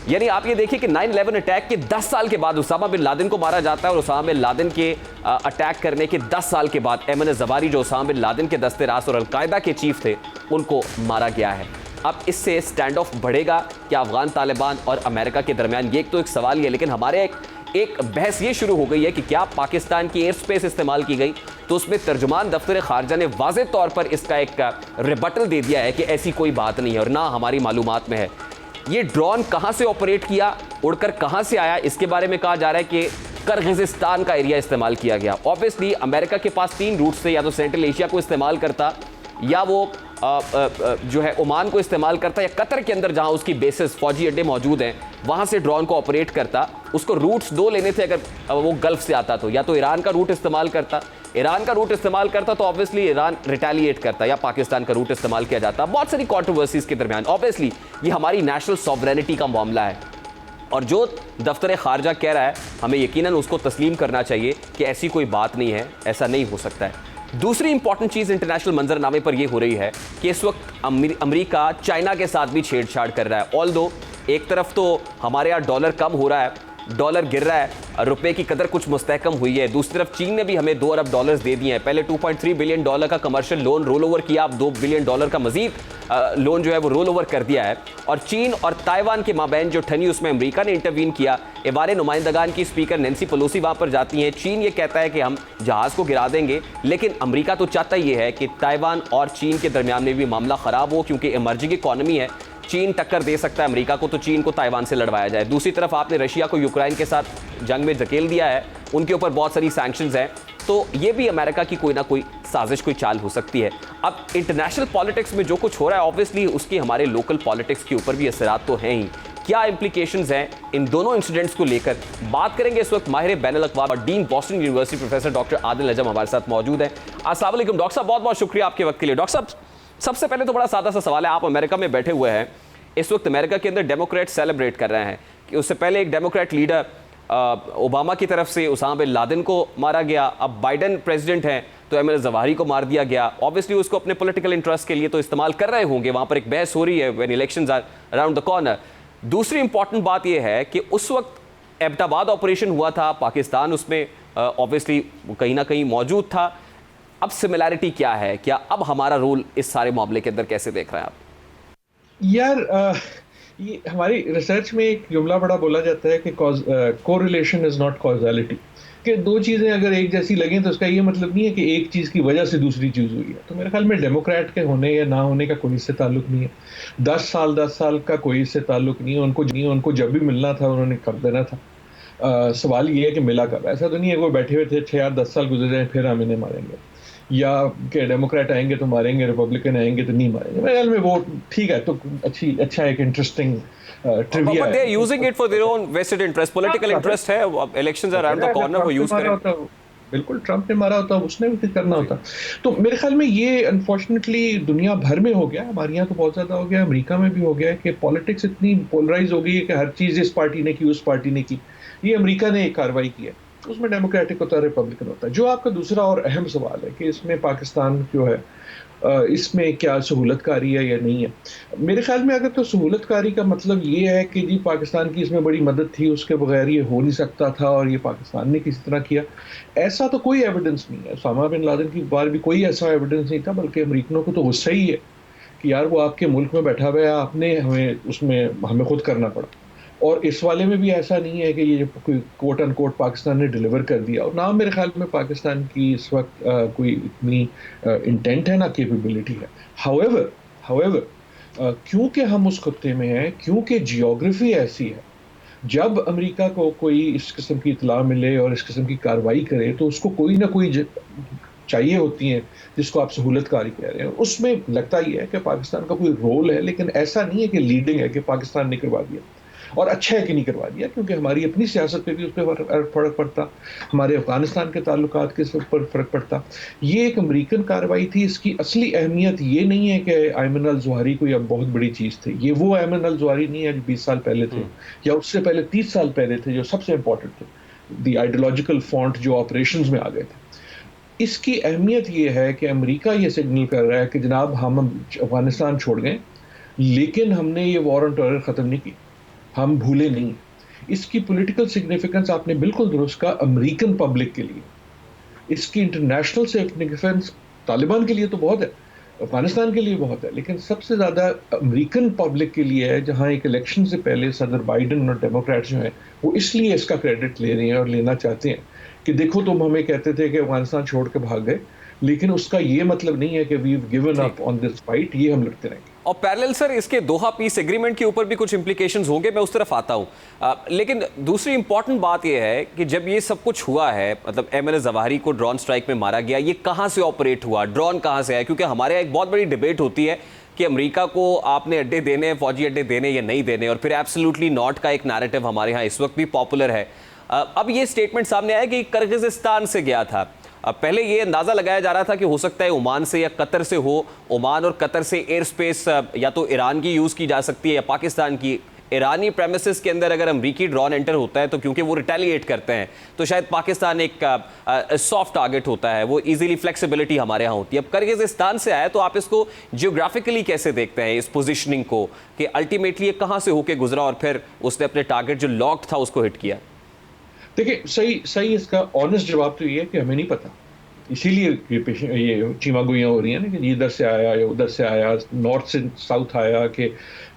यानी आप ये देखिए कि 9/11 अटैक के 10 साल के बाद उसामा बिन लादेन को मारा जाता है, और उसामा बिन लादेन के अटैक करने के 10 साल के बाद ऐमन अज़वाहिरी, जो उसामा बिन लादेन के दस्ते रास्त और अलकायदा के चीफ थे, उनको मारा गया है। अब इससे स्टैंड ऑफ बढ़ेगा क्या अफगान तालिबान और अमेरिका के दरमियान? ये तो एक सवाल ही है। लेकिन हमारे एक बहस ये शुरू हो गई है कि क्या पाकिस्तान की एयर स्पेस इस्तेमाल की गई, तो उसमें तर्जुमान दफ्तर खारजा ने वाज़े तौर पर इसका एक रिबटल दे दिया है कि ऐसी कोई बात नहीं है और ना हमारी मालूमात में है। ये ड्रोन कहाँ से ऑपरेट किया, उड़कर कहाँ से आया, इसके बारे में कहा जा रहा है कि किर्गिज़स्तान का एरिया इस्तेमाल किया गया। ऑब्वियसली अमेरिका के पास 3 रूट से, या तो सेंट्रल एशिया को इस्तेमाल करता, या वो जो है ओमान को इस्तेमाल करता, या कतर के अंदर जहां उसकी बेसिस, फौजी अड्डे मौजूद हैं, वहां से ड्रोन को ऑपरेट करता। उसको रूट्स 2 लेने थे अगर वो गल्फ से आता तो, या तो ईरान का रूट इस्तेमाल करता। ईरान का रूट इस्तेमाल करता तो ऑब्वियसली ईरान रिटेलिएट करता, या पाकिस्तान का रूट इस्तेमाल किया जाता। बहुत सारी कॉन्ट्रोवर्सीज के दरमियान ऑब्वियसली ये हमारी नेशनल सॉवरेनिटी का मामला है, और जो दफ्तर खारजा कह रहा है हमें यकीनन उसको तस्लीम करना चाहिए कि ऐसी कोई बात नहीं है, ऐसा नहीं हो सकता है। दूसरी इंपॉर्टेंट चीज़ इंटरनेशनल मंजरनामे पर यह हो रही है कि इस वक्त अमेरिका चाइना के साथ भी छेड़छाड़ कर रहा है। ऑल्दो एक तरफ तो हमारे यहाँ डॉलर कम हो रहा है, डॉलर गिर रहा है, रुपए की कदर कुछ मुस्तहकम हुई है, दूसरी तरफ चीन ने भी हमें 2 अरब डॉलर्स दे दिए हैं। पहले 2.3 बिलियन डॉलर का कमर्शियल लोन रोल ओवर किया, अब 2 बिलियन डॉलर का मजीद लोन जो है वो रोल ओवर कर दिया है। और चीन और ताइवान के माबैन जो ठनी, उसमें अमेरिका ने इंटरवीन किया। एवारे नुमाइंदगान की स्पीकर नैन्सी पेलोसी वहाँ पर जाती हैं। चीन ये कहता है कि हम जहाज़ को गिरा देंगे, लेकिन अमेरिका तो चाहता ये है कि ताइवान और चीन के दरमियान में भी मामला ख़राब हो, क्योंकि इमर्जिंग इकॉनमी है, चीन टक्कर दे सकता है अमेरिका को, तो चीन को ताइवान से लड़वाया जाए। दूसरी तरफ आपने रशिया को यूक्रेन के साथ जंग में धकेल दिया है, उनके ऊपर बहुत सारी सैंक्शंस हैं, तो ये भी अमेरिका की कोई ना कोई साजिश, कोई चाल हो सकती है। अब इंटरनेशनल पॉलिटिक्स में जो कुछ हो रहा है ऑब्वियसली उसकी हमारे लोकल पॉलिटिक्स के ऊपर भी असरात तो हैं ही। क्या इंप्लीकेशंस हैं इन दोनों इंसिडेंट्स को लेकर, बात करेंगे इस वक्त माहिर बैनुल अक़वाम और dean Boston University professor doctor Adil Najam हमारे साथ मौजूद हैं। अस्सलाम वालेकुम डॉक्टर साहब, बहुत बहुत शुक्रिया आपके वक्त के लिए। डॉक्टर साहब, सबसे पहले तो बड़ा सादा सा सवाल है, आप अमेरिका में बैठे हुए हैं, इस वक्त अमेरिका के अंदर डेमोक्रेट सेलिब्रेट कर रहे हैं कि उससे पहले एक डेमोक्रेट लीडर ओबामा की तरफ से उसामा बिन लादेन को मारा गया, अब बाइडेन प्रेसिडेंट हैं तो एमएल जवाहिरी को मार दिया गया। ऑब्वियसली उसको अपने पॉलिटिकल इंटरेस्ट के लिए तो इस्तेमाल कर रहे होंगे, वहाँ पर एक बहस हो रही है when elections are around the corner. दूसरी इंपॉर्टेंट बात यह है कि उस वक्त एबटाबाद ऑपरेशन हुआ था, पाकिस्तान उसमें ऑब्वियसली कहीं ना कहीं मौजूद था। अब सिमिलैरिटी क्या है, क्या अब हमारा रोल इस सारे मामले के अंदर कैसे देख रहे हैं आप? यार ये हमारी रिसर्च में एक जुमला बड़ा बोला जाता है कि कोरिलेशन इज नॉट कॉजैलिटी, कि दो चीज़ें अगर एक जैसी लगें तो उसका ये मतलब नहीं है कि एक चीज़ की वजह से दूसरी चीज़ हुई है। तो मेरे ख्याल में डेमोक्रेट के होने या ना होने का कोई इससे ताल्लुक नहीं है, 10 साल का कोई इससे ताल्लुक नहीं है। उनको जब भी मिलना था उन्होंने कर देना था। सवाल ये है कि मिला कब। ऐसा तो नहीं है वो बैठे हुए थे 6 या 10 साल गुजर जाए फिर हम इन्हें मारेंगे, या कि डेमोक्रेट आएंगे तो मारेंगे, रिपब्लिकन आएंगे तो नहीं मारेंगे। मेरे ख्याल में वो ठीक है, तो अच्छा एक इंटरेस्टिंग ट्रिविया है। But they are using it for their own vested interest, political interest है, elections are around the corner, वो यूज करें। बिल्कुल, ट्रंप ने मारा होता, उसने भी करना होता। तो मेरे ख्याल में ये अनफॉर्चुनेटली दुनिया भर में हो गया, हमारे यहाँ तो बहुत ज़्यादा हो गया, अमेरिका में भी हो गया है कि पॉलिटिक्स इतनी पोलराइज हो गई है कि हर चीज़ इस पार्टी ने की, उस पार्टी ने की। ये अमेरिका ने एक कार्रवाई की है, उसमें डेमोक्रेटिक होता है, रिपब्लिकन होता है। जो आपका दूसरा और अहम सवाल है कि इसमें पाकिस्तान जो है इसमें क्या सहूलतकारी है या नहीं है, मेरे ख्याल में अगर तो सहूलतकारी का मतलब ये है कि जी पाकिस्तान की इसमें बड़ी मदद थी, उसके बगैर ये हो नहीं सकता था और ये पाकिस्तान ने किसी तरह किया, ऐसा तो कोई एविडेंस नहीं है। उसामा बिन लादेन की बार भी कोई ऐसा एविडेंस नहीं था, बल्कि अमेरिकनों को तो गुस्सा ही है कि यार वो आपके मुल्क में बैठा हुआ है, आपने हमें खुद करना पड़ा। और इस वाले में भी ऐसा नहीं है कि ये कोई कोट अनकोट पाकिस्तान ने डिलीवर कर दिया, और ना मेरे ख्याल में पाकिस्तान की इस वक्त कोई इतनी इंटेंट है ना कैपेबिलिटी है। हाउएवर क्योंकि हम उस खत्ते में हैं, क्योंकि जियोग्राफी ऐसी है, जब अमेरिका को कोई इस किस्म की इतला मिले और इस किस्म की कार्रवाई करे तो उसको कोई ना कोई चाहिए होती हैं जिसको आप सहूलतकारी कह रहे हैं। उसमें लगता ही है कि पाकिस्तान का कोई रोल है, लेकिन ऐसा नहीं है कि लीडिंग है कि पाकिस्तान ने करवा दिया, और अच्छा है कि नहीं करवा दिया, क्योंकि हमारी अपनी सियासत पे भी उस पर फर्क पड़ता, हमारे अफगानिस्तान के ताल्लुकात के ऊपर फर्क पड़ता। ये एक अमेरिकन कार्रवाई थी। इसकी असली अहमियत ये नहीं है कि अयमन अल ज़वाहिरी कोई अब बहुत बड़ी चीज़ थी। ये वो अयमन अल ज़वाहिरी नहीं है जो 20 साल पहले थे या उससे पहले 30 साल पहले थे, जो सबसे इंपॉर्टेंट थे, द आइडियोलॉजिकल फॉन्ट जो ऑपरेशंस में आ गए थे। इसकी अहमियत ये है कि अमेरिका ये सिग्नल कर रहा है कि जनाब हम अफगानिस्तान छोड़ गए, लेकिन हमने ये वॉर ऑन टेरर ख़त्म नहीं की, हम भूले नहीं। इसकी पॉलिटिकल सिग्निफिकेंस आपने बिल्कुल दुरुस्त कहा, अमेरिकन पब्लिक के लिए। इसकी इंटरनेशनल सिग्निफिकेंस तालिबान के लिए तो बहुत है, अफगानिस्तान के लिए बहुत है, लेकिन सबसे ज़्यादा अमेरिकन पब्लिक के लिए है, जहां एक इलेक्शन से पहले सदर बाइडेन और डेमोक्रेट्स जो हैं वो इसलिए इसका क्रेडिट ले रहे हैं और लेना चाहते हैं कि देखो तुम हमें कहते थे कि अफगानिस्तान छोड़ के भाग गए, लेकिन उसका ये मतलब नहीं है कि we have given up on this fight, ये हम लड़ते रहेंगे। और पैरेलल सर इसके दोहा पीस एग्रीमेंट के ऊपर भी कुछ इंप्लीकेशंस होंगे, मैं उस तरफ आता हूं। लेकिन दूसरी इंपॉर्टेंट बात यह है कि जब ये सब कुछ हुआ है, मतलब एमएल जवाहिरी को ड्रोन स्ट्राइक में मारा गया, ये कहां से ऑपरेट हुआ, ड्रोन कहां से आया? क्योंकि हमारे यहाँ एक बहुत बड़ी डिबेट होती है कि अमेरिका को आपने अड्डे देने, फौजी अड्डे देने या नहीं देने, और फिर एब्सोल्युटली नॉट का एक नैरेटिव हमारे यहाँ इस वक्त भी पॉपुलर है। अब ये स्टेटमेंट सामने आया कि किर्गिज़स्तान से गया था। पहले ये अंदाज़ा लगाया जा रहा था कि हो सकता है ओमान से या कतर से हो, ओमान और कतर से एयर स्पेस या तो ईरान की यूज़ की जा सकती है या पाकिस्तान की। ईरानी प्रेमिसेस के अंदर अगर अमरीकी ड्रोन एंटर होता है तो क्योंकि वो रिटेलिएट करते हैं तो शायद पाकिस्तान एक सॉफ्ट टारगेट होता है, वो इजीली फ्लेक्सिबिलिटी हमारे यहाँ होती है। अब किर्गिज़स्तान से आया तो आप इसको जियोग्राफिकली कैसे देखते हैं, इस पोजिशनिंग को, कि अल्टीमेटली ये कहाँ से होके गुजरा और फिर उसने अपने टारगेट जो लॉक्ड था उसको हिट किया? देखिए, सही इसका ऑनेस्ट जवाब तो ये है कि हमें नहीं पता, इसीलिए ये चीमागुइयाँ हो रही हैं ना कि इधर से आया या उधर से आया, नॉर्थ से साउथ आया कि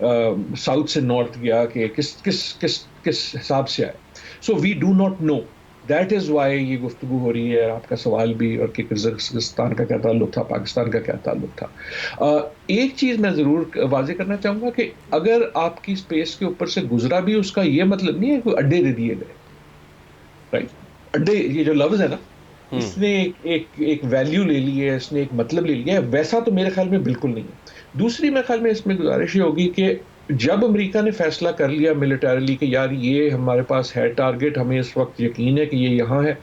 साउथ से नॉर्थ गया, कि किस हिसाब से आया। So we do not know, that is why ये गुफ्तगू हो रही है, आपका सवाल भी, और कि किर्गिज़स्तान का क्या ताल्लुक था, पाकिस्तान का क्या ताल्लुक था। एक चीज़ मैं ज़रूर वाजे करना चाहूँगा कि अगर आपकी स्पेस के ऊपर से गुजरा भी, उसका ये मतलब नहीं है कि अड्डे दे दिए गए, राइट? अड्डे, ये जो लफ्ज़ है ना, इसने एक वैल्यू ले ली है, इसने एक मतलब ले लिया है, वैसा तो मेरे ख्याल में बिल्कुल नहीं है। दूसरी मेरे ख्याल में इसमें गुजारिश ये होगी कि जब अमेरिका ने फैसला कर लिया मिलिटरीली कि यार ये हमारे पास है टारगेट, हमें इस वक्त यकीन है कि ये यहाँ है,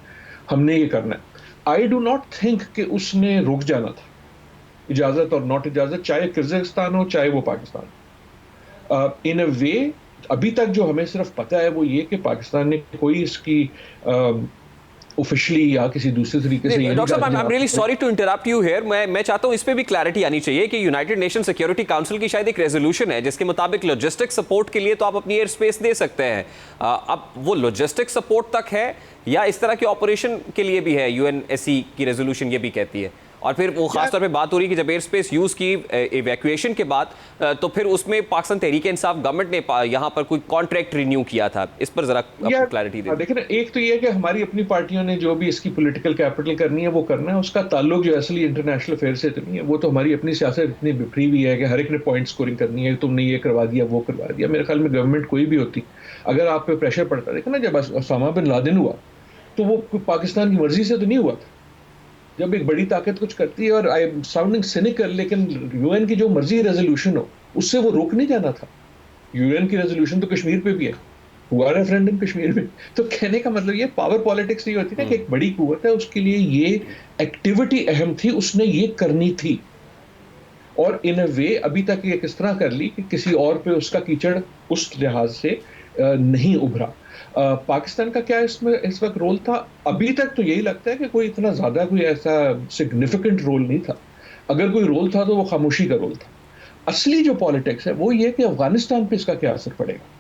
हमने ये करना है, आई डू नॉट थिंक कि उसने रुक जाना था, इजाज़त और नॉट इजाज़त, चाहे किर्गिस्तान हो चाहे वो पाकिस्तान। इन अ वे अभी तक जो हमें सिर्फ पता है वो ये कि पाकिस्तान ने कोई इसकी ऑफिशियली या किसी दूसरे तरीके से। Doctor sahab, I am really sorry to interrupt you here. मैं चाहता हूं इस पे भी क्लैरिटी आनी चाहिए कि यूनाइटेड नेशन सिक्योरिटी काउंसिल की शायद एक रेजोल्यूशन है जिसके मुताबिक लॉजिस्टिक सपोर्ट के लिए तो आप अपनी एयर स्पेस दे सकते हैं। अब वो लॉजिस्टिक सपोर्ट तक है या इस तरह के ऑपरेशन के लिए भी है? यूएनएससी की रेजोल्यूशन ये भी कहती है। और फिर वो खासतौर पे बात हो रही है कि जब एयर स्पेस यूज की इवैक्यूएशन के बाद तो फिर उसमें पाकिस्तान तहरीक इंसाफ गवर्नमेंट ने यहाँ पर कोई कॉन्ट्रैक्ट रिन्यू किया था। इस पर जरा क्लैरिटी दें। देखिए ना, एक तो ये है कि हमारी अपनी पार्टियों ने जो भी इसकी पॉलिटिकल कैपिटल करनी है वो करना है, उसका ताल्लुक जो असली इंटरनेशनल अफेयर से तो नहीं है। वो तो हमारी अपनी सियासत इतनी बिखरी हुई है कि हर एक ने पॉइंट स्कोरिंग करनी है, तुमने ये करवा दिया वो करवा दिया। मेरे ख्याल में गवर्नमेंट कोई भी होती, अगर आप पे प्रेशर पड़ता, देखो ना जब ओसामा बिन लादेन हुआ तो वो पाकिस्तान की मर्जी से तो नहीं हुआ था। जब एक बड़ी ताकत कुछ करती है, और आई एम साउंडिंग सिनिकल, लेकिन यूएन की जो मर्जी रेजोल्यूशन हो उससे वो रोक नहीं जाना था। यूएन की रेजोल्यूशन तो कश्मीर पे भी है, हुआ रेफरेंडम कश्मीर में। तो कहने का मतलब ये पावर पॉलिटिक्स नहीं होती ना कि एक बड़ी कुव्वत है उसके लिए ये एक्टिविटी अहम थी, उसने ये करनी थी। और इन अ वे अभी तक ये किस तरह कर ली कि किसी और पे उसका कीचड़ उस लिहाज से नहीं उभरा। पाकिस्तान का क्या इसमें इस वक्त रोल था? अभी तक तो यही लगता है कि कोई इतना ज्यादा कोई ऐसा सिग्निफिकेंट रोल नहीं था। अगर कोई रोल था तो वो खामोशी का रोल था। असली जो पॉलिटिक्स है वो ये कि अफगानिस्तान पे इसका क्या असर पड़ेगा।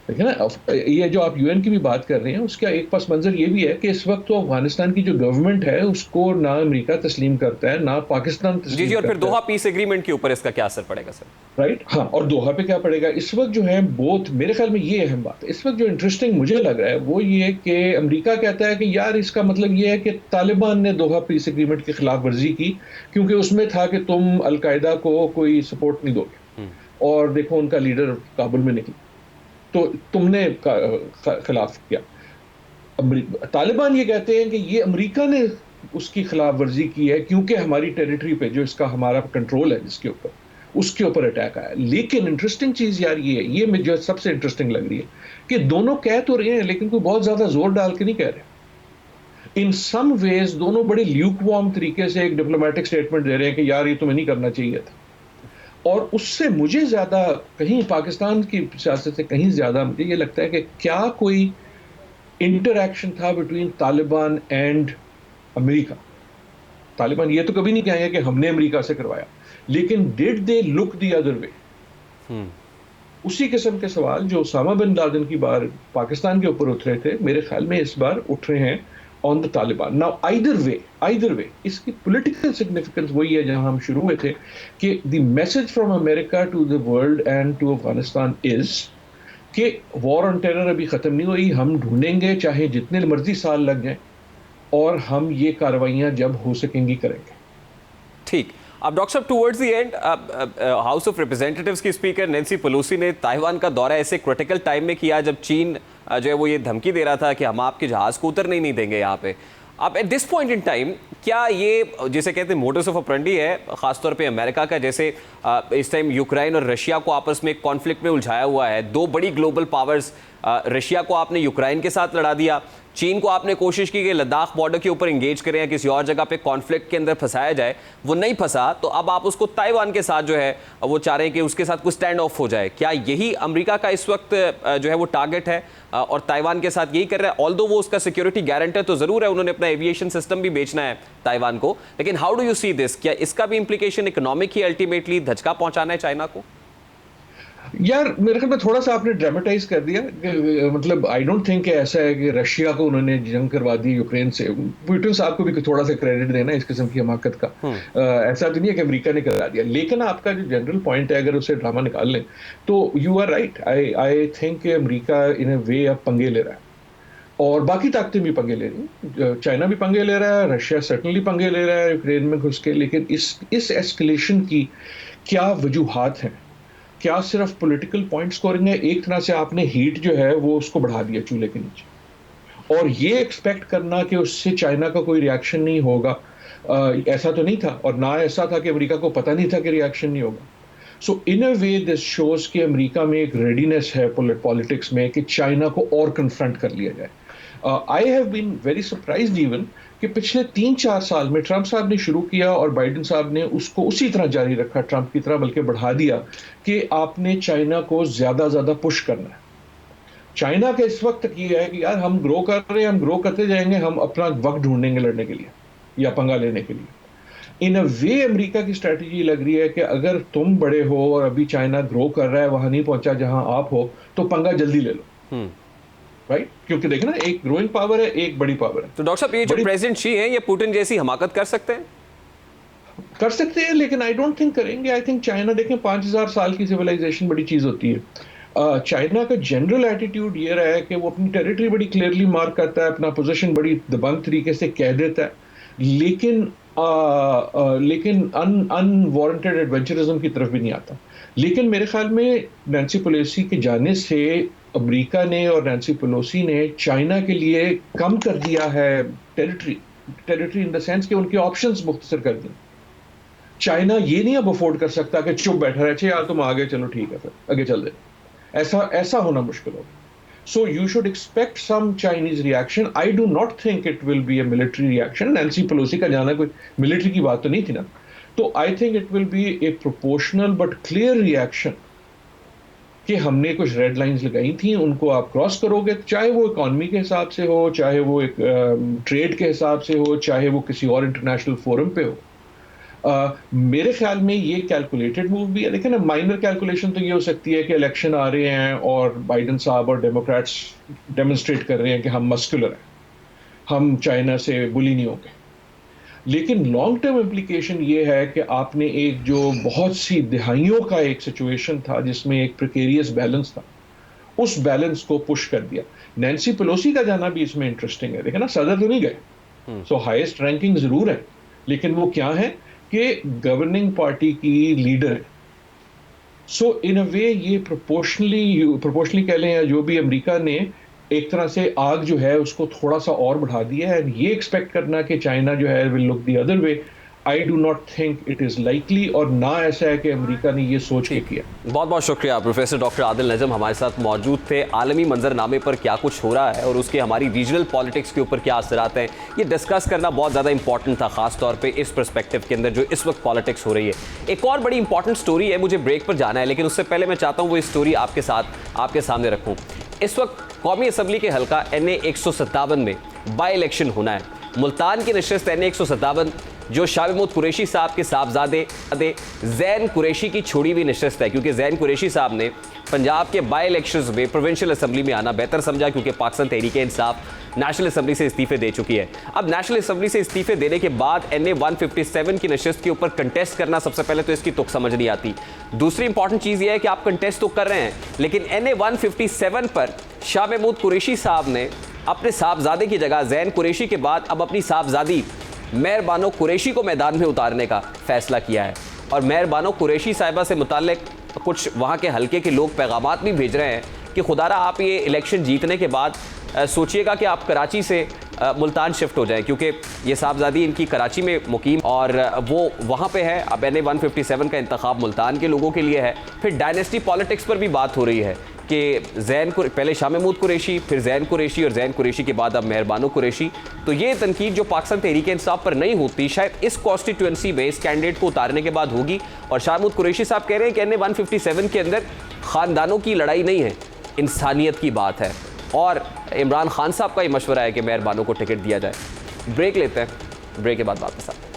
देखिए ना, ये जो आप यूएन की भी बात कर रहे हैं उसका एक पस मंजर ये भी है कि इस वक्त तो अफगानिस्तान की जो गवर्नमेंट है उसको ना अमेरिका तस्लीम करता है ना पाकिस्तान तस्लीम जी, और फिर करता दोहा पीस एग्रीमेंट के ऊपर इसका क्या असर पड़ेगा सर? राइट, हाँ, और दोहा पे क्या पड़ेगा इस वक्त जो है बोथ, मेरे ख्याल में ये अहम बात है। इस वक्त जो इंटरेस्टिंग मुझे लग रहा है वो ये कि अमेरिका कहता है कि यार इसका मतलब ये है कि तालिबान ने दोहा पीस एग्रीमेंट की खिलाफ वर्जी की क्योंकि उसमें था कि तुम अलकायदा को कोई सपोर्ट नहीं दोगे, और देखो उनका लीडर काबुल में निकला तो तुमने खिलाफ किया। तालिबान ये कहते हैं कि ये अमेरिका ने उसकी खिलाफ वर्जी की है क्योंकि हमारी टेरिटरी पे जो इसका हमारा कंट्रोल है जिसके ऊपर, उसके ऊपर अटैक आया। लेकिन इंटरेस्टिंग चीज यार ये मुझे सबसे इंटरेस्टिंग लग रही है कि दोनों कह तो रहे हैं लेकिन कोई बहुत ज्यादा जोर डाल के नहीं कह रहे। इन सम वेज दोनों बड़े ल्यूकवार्म तरीके से एक डिप्लोमेटिक स्टेटमेंट दे रहे हैं कि यार ये तुम्हें नहीं करना चाहिए था। और उससे मुझे ज्यादा कहीं पाकिस्तान की सियासत से कहीं ज्यादा मुझे ये लगता है कि क्या कोई इंटरैक्शन था between Taliban and America. Taliban ये तो कभी नहीं कहेंगे कि हमने अमेरिका से करवाया, लेकिन did they look the other way. उसी किस्म के सवाल जो ओसामा बिन लादेन की बार पाकिस्तान के ऊपर उतरे थे, मेरे ख्याल में इस बार उठ रहे हैं on the Taliban. Now either way इसकी पॉलिटिकल सिग्निफिकेंस वही है जहां हम शुरू हुए थे कि the message from America to the world and to Afghanistan is कि वॉर ऑन टेरर अभी खत्म नहीं हुई, हम ढूंढेंगे चाहे जितने मर्जी साल लग जाएं और हम ये कार्रवाइयां जब हो सकेंगी करेंगे। ठीक, अब डॉक्टर साहब towards the end house of representatives की स्पीकर नैंसी पेलोसी ने ताइवान का दौरा ऐसे क्रिटिकल टाइम में किया जब चीन जो है वो ये धमकी दे रहा था कि हम आपके जहाज को उतरने नहीं देंगे यहाँ पे। अब at this point in time क्या ये जिसे कहते हैं मोडस ऑफ ऑपरेंडी है खासतौर पे अमेरिका का, जैसे इस टाइम यूक्रेन और रशिया को आपस में एक कॉन्फ्लिक्ट में उलझाया हुआ है, दो बड़ी ग्लोबल पावर्स, रशिया को आपने यूक्रेन के साथ लड़ा दिया, चीन को आपने कोशिश की कि लद्दाख बॉर्डर के ऊपर एंगेज करें या किसी और जगह पे कॉन्फ्लिक्ट के अंदर फंसाया जाए, वो नहीं फंसा, तो अब आप उसको ताइवान के साथ जो है वो चाह रहे हैं कि उसके साथ कुछ स्टैंड ऑफ हो जाए। क्या यही अमेरिका का इस वक्त जो है वो टारगेट है और ताइवान के साथ यही कर रहा है? ऑल्दो वो उसका सिक्योरिटी गारंटर तो जरूर है, उन्होंने अपना एविएशन सिस्टम भी बेचना है ताइवान को, लेकिन how do you see this? क्या इसका भी इंप्लीकेशन इकोनॉमिक ही अल्टीमेटली धचका पहुंचाना है चाइना को? यार मेरे ख्याल में थोड़ा सा आपने ड्रामेटाइज कर दिया। मतलब आई डोंट थिंक ऐसा है कि रशिया को उन्होंने जंग करवा दी यूक्रेन से। पुतिन साहब को भी थोड़ा सा क्रेडिट देना इस किस्म की हमाकत का। ऐसा तो नहीं है कि अमेरिका ने करा दिया, लेकिन आपका जो जनरल पॉइंट है अगर उसे ड्रामा निकाल लें तो you are right. I think America in a way अब पंगे ले रहा है और बाकी ताकतें भी पंगे ले रही हैं। चाइना भी पंगे ले रहा है, रशिया सर्टनली पंगे ले रहा है यूक्रेन में घुस के। लेकिन इस एस्केलेशन की क्या वजूहात हैं? क्या सिर्फ पॉलिटिकल पॉइंट स्कोरिंग है? एक तरह से आपने हीट जो है वो उसको बढ़ा दिया चूल्हे के नीचे, और ये एक्सपेक्ट करना कि उससे चाइना का कोई रिएक्शन नहीं होगा, ऐसा तो नहीं था। और ना ऐसा था कि अमेरिका को पता नहीं था कि रिएक्शन नहीं होगा। सो इन अ वे दिस शोज कि अमेरिका में एक रेडीनेस है पॉलिटिक्स में कि चाइना को और कन्फ्रंट कर लिया जाए। I have been very surprised even कि पिछले 3-4 साल में ट्रंप साहब ने शुरू किया और बाइडेन साहब ने उसको उसी तरह जारी रखा, ट्रंप की तरह बल्कि बढ़ा दिया कि आपने चाइना को ज़्यादा पुश करना है। चाइना का इस वक्त ये है कि यार हम ग्रो कर रहे हैं, हम ग्रो करते जाएंगे, हम अपना वक्त ढूंढेंगे लड़ने के लिए या पंगा लेने के लिए। इन अ वे अमेरिका की स्ट्रैटेजी लग रही है कि अगर तुम बड़े हो और अभी चाइना ग्रो कर रहा है, वहां नहीं पहुंचा जहां आप हो, तो पंगा जल्दी ले लो। राइट, क्योंकि देखे ना, एक ग्रोइंग पावर है, एक बड़ी पावर है। तो डॉक्टर साहब, ये जो प्रेसिडेंट शी है, ये पुतिन जैसी हमाकत कर सकते हैं? कर सकते हैं, लेकिन आई डोंट थिंक करेंगे। आई थिंक चाइना, देखें 5000 साल की सिविलाइजेशन बड़ी चीज होती है। चाइना का जनरल एटीट्यूड ये रहा है कि वो अपनी टेरिटरी बड़ी क्लियरली मार्क करता है, अपना पोजीशन बड़ी दबंग तरीके से कह देता है, लेकिन अनवारंटेड एडवेंचरिज्म की तरफ भी नहीं आता। लेकिन मेरे ख्याल में नैन्सी पेलोसी के जाने से अमेरिका ने और नैन्सी पेलोसी ने चाइना के लिए कम कर दिया है टेरिटरी इन द सेंस कि उनके ऑप्शंस मुख्तसर कर दिए। चाइना ये नहीं अब अफोर्ड कर सकता कि चुप बैठा रहे, यार तुम आगे चलो, ठीक है फिर आगे चल दे। ऐसा होना मुश्किल होगा। So you should expect some Chinese reaction. I do not think it will be a military reaction. Nancy Pelosi का जाना कोई मिलिट्री की बात तो नहीं थी ना। तो I think it will be a proportional but clear reaction कि हमने कुछ रेड लाइंस लगाई थी, उनको आप क्रॉस करोगे, चाहे वो इकोनॉमी के हिसाब से हो, चाहे वो एक ट्रेड के हिसाब से हो, चाहे वो किसी और इंटरनेशनल फोरम पे हो। मेरे ख्याल में ये कैलकुलेटेड मूव भी है। लेकिन माइनर कैलकुलेशन तो ये हो सकती है कि इलेक्शन आ रहे हैं और बाइडेन साहब और डेमोक्रेट्स डेमोन्स्ट्रेट कर रहे हैं कि हम मस्कुलर हैं, हम चाइना से बुली नहीं होंगे। लेकिन लॉन्ग टर्म इम्प्लीकेशन ये है कि आपने एक जो बहुत सी दिहाइयों का एक सिचुएशन था जिसमें एक प्रिकेरियस बैलेंस था, उस बैलेंस को पुश कर दिया। नैन्सी पेलोसी का जाना भी इसमें इंटरेस्टिंग है। देखा ना, सदर तो नहीं गए, सो हाईएस्ट रैंकिंग जरूर है, लेकिन वो क्या है कि गवर्निंग पार्टी की लीडर है। सो इन अ वे ये प्रोपोर्शनली कह लें या जो भी, अमेरिका ने एक तरह से आग जो है उसको थोड़ा सा और बढ़ा दिया है। ये एक्सपेक्ट करना कि चाइना जो है will look the other way, I do not think it is likely, और ना ऐसा है कि अमेरिका ने ये सोच के किया। बहुत बहुत शुक्रिया। प्रोफेसर डॉक्टर आदिल नजम हमारे साथ मौजूद थे। आलमी मंजरनामे पर क्या कुछ हो रहा है और उसके हमारी रीजनल पॉलिटिक्स के ऊपर क्या असरात हैं, ये डिस्कस करना बहुत ज़्यादा इंपॉर्टेंट था, खासतौर पे इस पर्सपेक्टिव के अंदर जो इस वक्त पॉलिटिक्स हो रही है। एक और बड़ी इंपॉर्टेंट स्टोरी है, मुझे ब्रेक पर जाना है, लेकिन उससे पहले मैं चाहता हूँ वो स्टोरी आपके सामने रखूँ। इस वक्त कौमी असम्बली के हल्का NA 157 में बाई इलेक्शन होना है। मुल्तान की नशिस्त NA 157 जो शाह महमूद कुरैशी साहब के साहबजादे ज़ैन कुरैशी की छोड़ी हुई नशिस्त है, क्योंकि ज़ैन कुरैशी साहब ने पंजाब के बाई इलेक्शंस में प्रोविंशियल असम्बली में आना बेहतर समझा, क्योंकि पाकिस्तान तहरीक-ए-इंसाफ नेशनल असम्बली से इस्तीफे दे चुकी है। अब नेशनल असम्बली से इस्तीफे देने के बाद NA 157 की नशिस्त के ऊपर कंटेस्ट करना, सबसे पहले तो इसकी तुक समझ नहीं आती। दूसरी इंपॉर्टेंट चीज़ यह है कि आप कंटेस्ट तो कर रहे हैं, लेकिन NA 157 पर शाह महमूद कुरैशी साहब ने अपने साहबजादे की जगह ज़ैन कुरैशी के बाद अब अपनी साहबजादी मेहर बानो कुरैशी को मैदान में उतारने का फैसला किया है। और मेहर बानो कुरैशी साहिबा से मुताल्लिक कुछ वहाँ के हल्के के लोग पैगामात भी भेज रहे हैं कि खुदारा आप ये इलेक्शन जीतने के बाद सोचिएगा कि आप कराची से मुल्तान शिफ्ट हो जाएं, क्योंकि ये साहबजादी इनकी कराची में मुकीम और वो वहाँ पे है। अब NA 157 का इंतखाब मुल्तान के लोगों के लिए है। फिर डायनेस्टी पॉलिटिक्स पर भी बात हो रही है कि ज़ैन को पहले शाह महमूद कुरैशी, फिर ज़ैन कुरैशी और ज़ैन कुरैशी के बाद अब मेहर बानो कुरैशी। तो ये तनकीद जो पाकिस्तान तहरीक-ए-इंसाफ पर नहीं होती, शायद इस कॉन्स्टिट्यूंसी में इस कैंडिडेट को उतारने के बाद होगी। और शाह महमूद कुरैशी साहब कह रहे हैं कि NA 157 के अंदर ख़ानदानों की लड़ाई नहीं है, इंसानियत की बात है। और इमरान खान साहब का ये मशवरा है कि मेहर बानो को टिकट दिया जाए। ब्रेक लेते हैं, ब्रेक के बाद वापस आते हैं।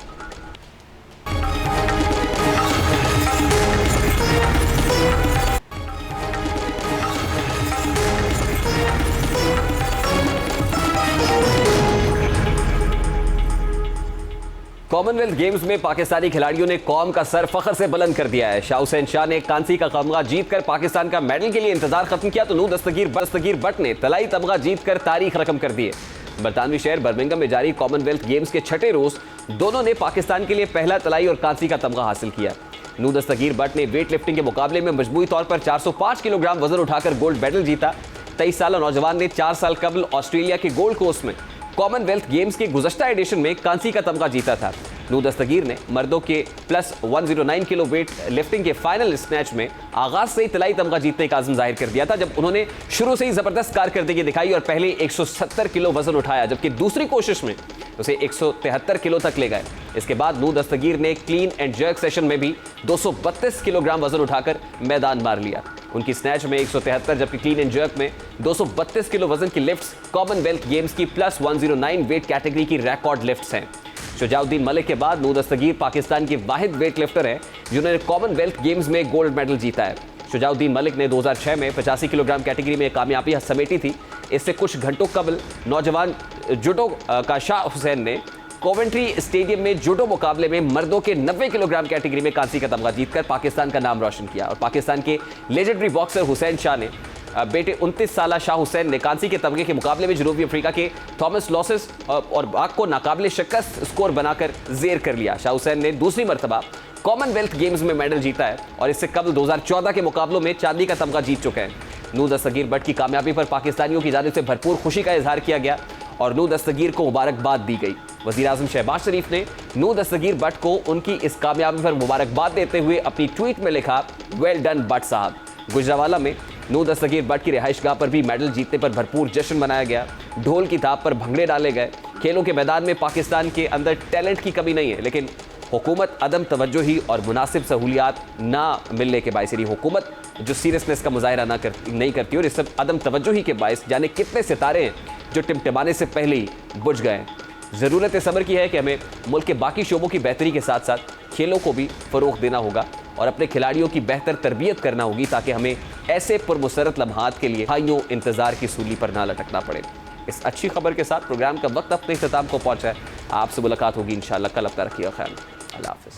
कॉमनवेल्थ गेम्स में पाकिस्तानी खिलाड़ियों ने कौम का सर फख्र से बुलंद कर दिया है। शाह हुसैन शाह ने कांसी का तमगा जीतकर पाकिस्तान का मेडल के लिए इंतजार खत्म किया, तो नूर दस्तगीर बट ने तलाई तमगा जीतकर तारीख रकम कर दी है। बरतानवी शहर बर्मिंघम में जारी कॉमनवेल्थ गेम्स के छठे रोज दोनों ने पाकिस्तान के लिए पहला तलाई और कांसी का तमगा हासिल किया। नूर दस्तगीर बट ने वेट लिफ्टिंग के मुकाबले में मजमूई तौर पर 405 किलोग्राम वजन उठाकर गोल्ड मेडल जीता। 23 साल नौजवान ने 4 साल कबल ऑस्ट्रेलिया के गोल्ड कोस्ट में कॉमनवेल्थ गेम्स के गुज़श्ता एडिशन में कांसी का तमगा जीता था। नूर दस्तगीर ने मर्दों के प्लस 109 किलो वेट लिफ्टिंग के फाइनल स्नैच में आगाज से ही तिलाई तमगा जीतने का आज़म जाहिर कर दिया था, जब उन्होंने शुरू से ही जबरदस्त कारकर्दगी दिखाई और पहले 170 किलो वजन उठाया, जबकि दूसरी कोशिश में उसे 173 किलो तक ले गए। इसके बाद नूर दस्तगीर ने क्लीन एंड जर्क सेशन में भी 232 किलोग्राम वजन उठाकर मैदान मार लिया। उनकी स्नैच में 173 जबकि क्लीन एंड जर्क में 232 किलो वजन की लिफ्ट्स कॉमनवेल्थ गेम्स की प्लस 109 वेट कैटेगरी की रिकॉर्ड लिफ्ट्स हैं। शुजाउद्दीन मलिक के बाद नूर दस्तगीर पाकिस्तान की वाहिद वेट लिफ्टर है जिन्होंने कॉमनवेल्थ गेम्स में गोल्ड मेडल जीता है। शुजाउद्दीन मलिक ने 2006 में 85 किलोग्राम कैटेगरी में कामयाबी समेटी थी। इससे कुछ घंटों कबल नौजवान जुडो का शाह हुसैन ने कोवेंट्री स्टेडियम में जुडो मुकाबले में मर्दों के 90 किलोग्राम कैटेगरी में कांसी का तमगा जीतकर पाकिस्तान का नाम रोशन किया। और पाकिस्तान के लेजेंडरी बॉक्सर हुसैन शाह ने बेटे 29 साला शाह हुसैन ने कांसी के तमगे के मुकाबले में जनूबी अफ्रीका के थॉमस लॉसेस और बाग को नाकाबिले शिकस्त स्कोर बनाकर जेर कर लिया। शाह हुसैन ने दूसरी मरतबा कॉमनवेल्थ गेम्स में मेडल जीता है और इससे कबल 2014 के मुकाबलों में चांदी का तमगा जीत चुके हैं। नूर दस्तगीर बट की कामयाबी पर पाकिस्तानियों की जानिब से भरपूर खुशी का इजहार किया गया और नूर दस्तगीर को मुबारकबाद दी गई। वज़ीर आज़म शहबाज शरीफ ने नूर दस्तगीर बट को उनकी इस कामयाबी पर मुबारकबाद देते हुए अपनी ट्वीट में लिखा, वेल डन बट साहब। गुजरावाला में नूर दस्तगीर बट की रिहाइशगाह पर भी मेडल जीतने पर भरपूर जश्न मनाया गया। ढोल की ताप पर भंगड़े डाले गए। खेलों के मैदान में पाकिस्तान के अंदर टैलेंट की कमी नहीं है, लेकिन हुकूमत अदम तवज्जोही और मुनासिब सहूलियात ना मिलने के बायस, यानी हुकूमत जो सीरियसनेस का मुजाहरा नहीं करती और इस सब अदम तवज्जोही के बायस जाने कितने सितारे हैं जो टिमटिमाने से पहले ही बुझ गए। ज़रूरत सब्र की है कि हमें मुल्क के बाकी शोबों की बेहतरी के साथ साथ खेलों को भी फ़रोग़ देना होगा और अपने खिलाड़ियों की बेहतर तरबियत करना होगी ताकि हमें ऐसे पुरमुसरत लम्हात के लिए हाइयों इंतज़ार की सूली पर ना लटकना पड़े। इस अच्छी खबर के साथ प्रोग्राम का वक्त अपने इख्तिताम को पहुँचा है। आपसे मुलाकात होगी इंशाअल्लाह कल। अब तक रखिएगा ख्याल। अल्लाह हाफ़िज़।